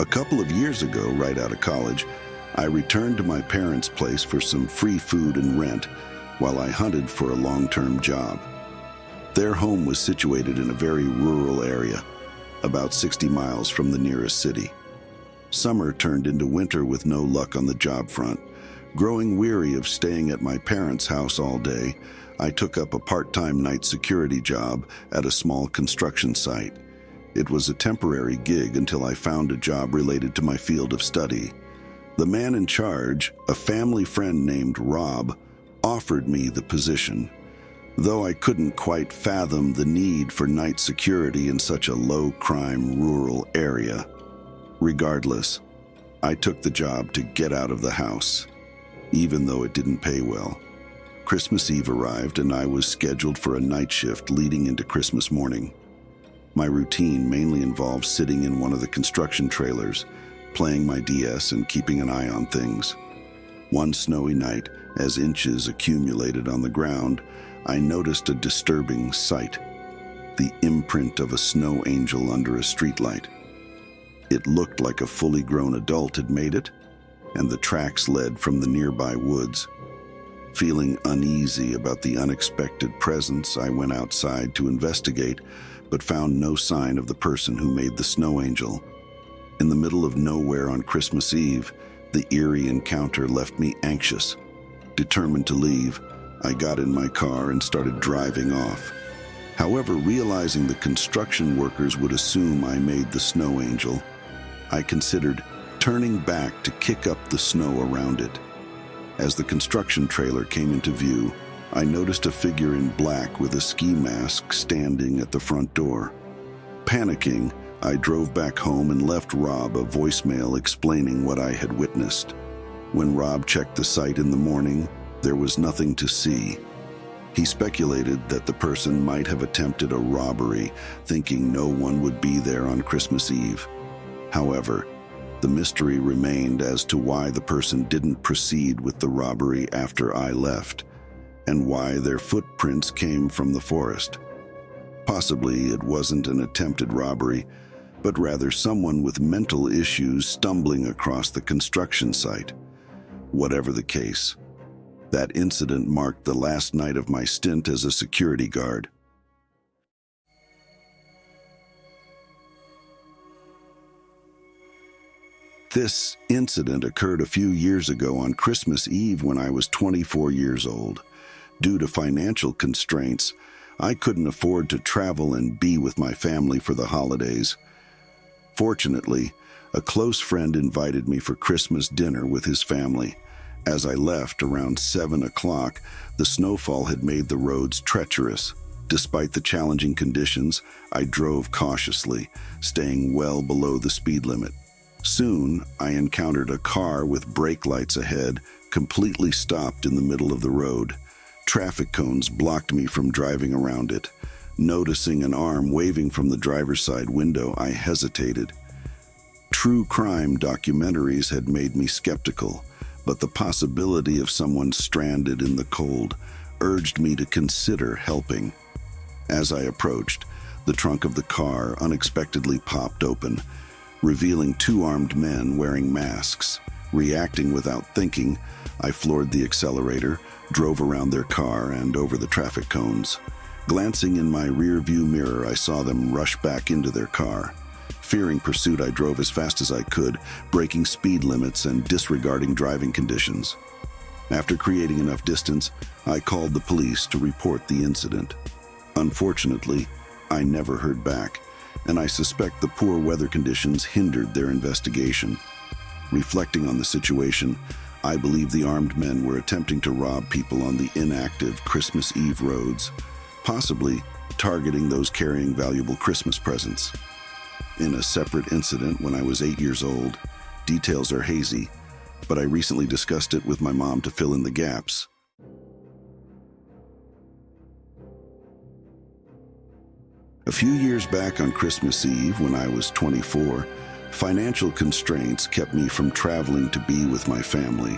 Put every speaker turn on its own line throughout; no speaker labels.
A couple of years ago, right out of college, I returned to my parents' place for some free food and rent while I hunted for a long-term job. Their home was situated in a very rural area, about 60 miles from the nearest city. Summer turned into winter with no luck on the job front. Growing weary of staying at my parents' house all day, I took up a part-time night security job at a small construction site. It was a temporary gig until I found a job related to my field of study. The man in charge, a family friend named Rob, offered me the position, though I couldn't quite fathom the need for night security in such a low-crime rural area. Regardless, I took the job to get out of the house, even though it didn't pay well. Christmas Eve arrived and I was scheduled for a night shift leading into Christmas morning. My routine mainly involved sitting in one of the construction trailers, playing my DS and keeping an eye on things. One snowy night, as inches accumulated on the ground, I noticed a disturbing sight: the imprint of a snow angel under a streetlight. It looked like a fully grown adult had made it, and the tracks led from the nearby woods. Feeling uneasy about the unexpected presence, I went outside to investigate, but found no sign of the person who made the snow angel. In the middle of nowhere on Christmas Eve, the eerie encounter left me anxious. Determined to leave, I got in my car and started driving off. However, realizing the construction workers would assume I made the snow angel, I considered turning back to kick up the snow around it. As the construction trailer came into view, I noticed a figure in black with a ski mask standing at the front door. Panicking, I drove back home and left Rob a voicemail explaining what I had witnessed. When Rob checked the site in the morning, there was nothing to see. He speculated that the person might have attempted a robbery, thinking no one would be there on Christmas Eve. However, the mystery remained as to why the person didn't proceed with the robbery after I left, and why their footprints came from the forest. Possibly it wasn't an attempted robbery, but rather someone with mental issues stumbling across the construction site. Whatever the case, that incident marked the last night of my stint as a security guard. This incident occurred a few years ago on Christmas Eve when I was 24 years old. Due to financial constraints, I couldn't afford to travel and be with my family for the holidays. Fortunately, a close friend invited me for Christmas dinner with his family. As I left around 7 o'clock, the snowfall had made the roads treacherous. Despite the challenging conditions, I drove cautiously, staying well below the speed limit. Soon, I encountered a car with brake lights ahead, completely stopped in the middle of the road. Traffic cones blocked me from driving around it. Noticing an arm waving from the driver's side window, I hesitated. True crime documentaries had made me skeptical, but the possibility of someone stranded in the cold urged me to consider helping. As I approached, the trunk of the car unexpectedly popped open, revealing two armed men wearing masks. Reacting without thinking, I floored the accelerator, drove around their car and over the traffic cones. Glancing in my rear-view mirror, I saw them rush back into their car. Fearing pursuit, I drove as fast as I could, breaking speed limits and disregarding driving conditions. After creating enough distance, I called the police to report the incident. Unfortunately, I never heard back, and I suspect the poor weather conditions hindered their investigation. Reflecting on the situation, I believe the armed men were attempting to rob people on the inactive Christmas Eve roads, possibly targeting those carrying valuable Christmas presents. In a separate incident when I was 8 years old, details are hazy, but I recently discussed it with my mom to fill in the gaps. A few years back on Christmas Eve, when I was 24, financial constraints kept me from traveling to be with my family.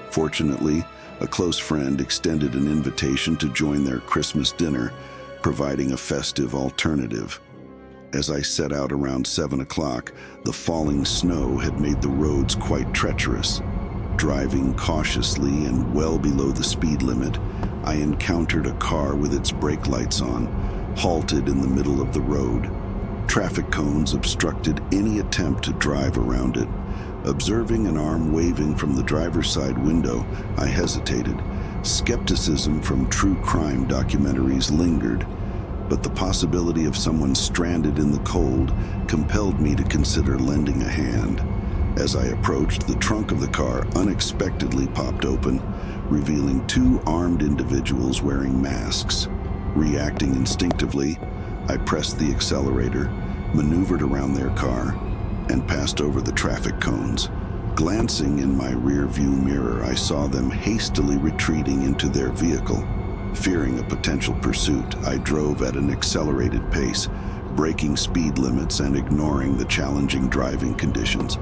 Fortunately, a close friend extended an invitation to join their Christmas dinner, providing a festive alternative. As I set out around 7 o'clock, the falling snow had made the roads quite treacherous. Driving cautiously and well below the speed limit, I encountered a car with its brake lights on, halted in the middle of the road. Traffic cones obstructed any attempt to drive around it. Observing an arm waving from the driver's side window, I hesitated. Skepticism from true crime documentaries lingered, but the possibility of someone stranded in the cold compelled me to consider lending a hand. As I approached, the trunk of the car unexpectedly popped open, revealing two armed individuals wearing masks. Reacting instinctively, I pressed the accelerator, maneuvered around their car, and passed over the traffic cones. Glancing in my rear-view mirror, I saw them hastily retreating into their vehicle. Fearing a potential pursuit, I drove at an accelerated pace, breaking speed limits and ignoring the challenging driving conditions.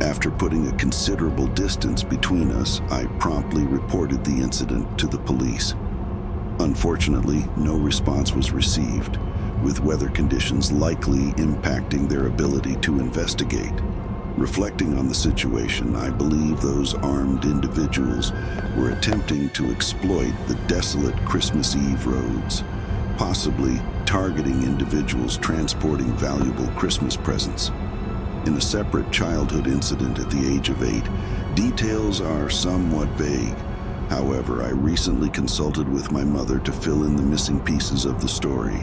After putting a considerable distance between us, I promptly reported the incident to the police. Unfortunately, no response was received, with weather conditions likely impacting their ability to investigate. Reflecting on the situation, I believe those armed individuals were attempting to exploit the desolate Christmas Eve roads, possibly targeting individuals transporting valuable Christmas presents. In a separate childhood incident at the age of 8, details are somewhat vague. However, I recently consulted with my mother to fill in the missing pieces of the story.